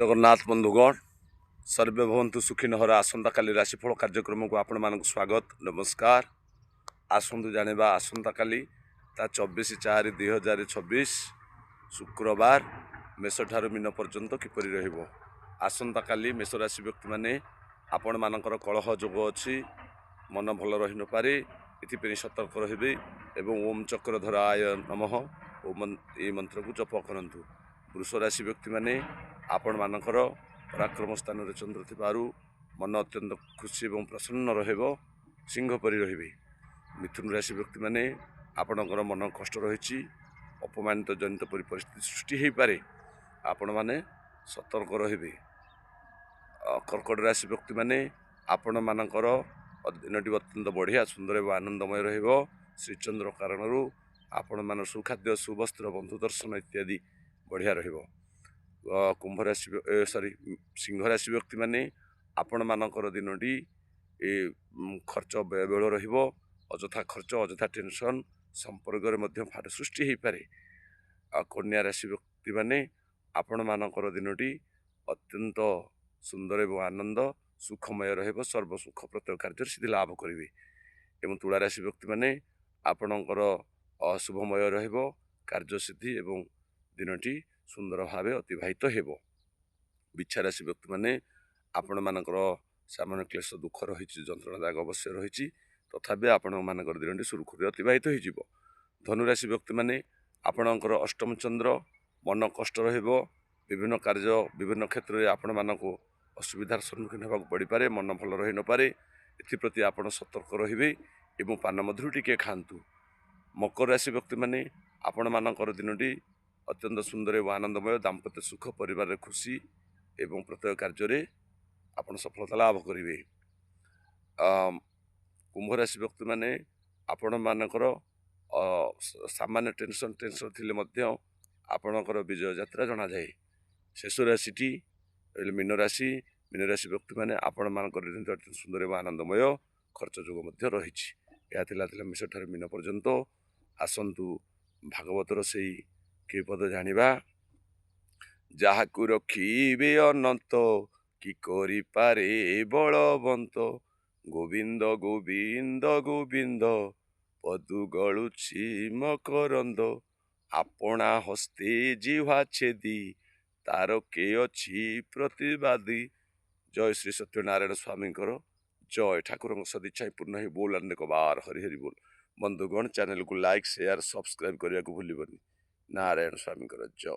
जगन्नाथ बंधुगण सर्वे भवन्तु सुखिन हर आसंता काली राशिफल कार्यक्रम को आपण मानक स्वागत नमस्कार। आसंतु जानिबा आसंता काली ता 24/4/2026 शुक्रवार मेष ठारू मीन पर्यंत किपरि रहिबो। आसंता काली मेष राशि व्यक्ति माने आपण मानकर कलह जोग अछि मन भल रहि न पारे एथि सतर्क रहिबे एवं ओम चक्रधराय नमः ओम ए मंत्र को जप करंतु। वृष राशि व्यक्ति माने आपण मानकर पराक्रम स्थान रे चंद्र थिबारु मन अत्यंत खुशी एवं प्रसन्न रहइबो सिंह परि रहिबे। मिथुन राशि व्यक्ति माने आपणकर मन कष्ट रहिछि अपमानित जनित परि परिस्थिति सृष्टि हेइ पारे आपण माने सतर्क रहिबे। कर्कट राशि व्यक्ति माने आपण मानकर दिनटी अत्यंत बढ़िया सुंदर एवं आनंदमय रहिबो। श्रीचंद्र कारणरू आपण मान सुखाद्य सुवस्त्र बंधु दर्शन इत्यादि बढ़िया रहिबो। कुंभ राशि सिंह राशि व्यक्ति माने आपण मानकर दिनटी खर्च व्ययबेल रहिबो अजथा खर्च अजथा टेंशन संपर्क मध्य फाट सृष्टि हेइ पारे। कन्या राशि व्यक्ति माने आपण मानकर दिनटी अत्यंत सुंदर एवं आनंद सुखमय रहिबो सर्व सुख प्रत्येक कार्य सिद्धि लाभ करिवे। एवं तुला राशि व्यक्ति माने आपणकर अशुभमय रहिबो कार्य सिद्धि एवं दिनटी सुंदर भाव अतिबाहित हेबो। बिच्छा राशि व्यक्ति माने आपण मानकर सामान्य क्लेश दुख रही जंत्रणा दाग अवश्य रही तथापि आपण मानकर दिनटी सुरखुरी अतिबाहित हो। धनुराशि व्यक्ति माने आपणकर अष्टम चंद्र मन कष्ट रहिबो विभिन्न कार्य विभिन्न क्षेत्र में आपण मानक असुविधार सम्मुखीन होगा पड़ पारे मन भल रही न पारे एप्रति आपण सतर्क रहिबे एवं पान मधुर टिके खांतु। मकर राशि व्यक्ति माने आपण मानकर दिनटी अत्यंत सुंदर एवं आनंदमय दाम्पत्य सुख परिवार खुशी एवं प्रत्येक कार्य आपण सफलता लाभ करेंगे। कुंभ राशि व्यक्ति माने आपण मानकर सामान्य टेंशन थिले आपणकर विजय यात्रा जना जाए। शेष राशि मीन राशि व्यक्ति माने आपण मानकर सुंदर एवं आनंदमय खर्च जोग रही मेष ठार मीन पर्यंत आसंतु भागवतर से के पद जानिबा। जाहाकु रखिबे अनंत कि करि पारे बलवंत गोविंद गोविंद गोविंद पदु गलुछि मकरंद आपणा हस्ते जिह्वा छेदी तार के अछि प्रतिवादी। जय श्री सत्यनारायण स्वामी जय ठाकुर सदिच्छा पूर्ण ही बोल अनेक बार हरि हरि बोल। बंधुगण चैनल को लाइक शेयर सब्सक्राइब करने को भूलबनी। नारायण स्वामी जय।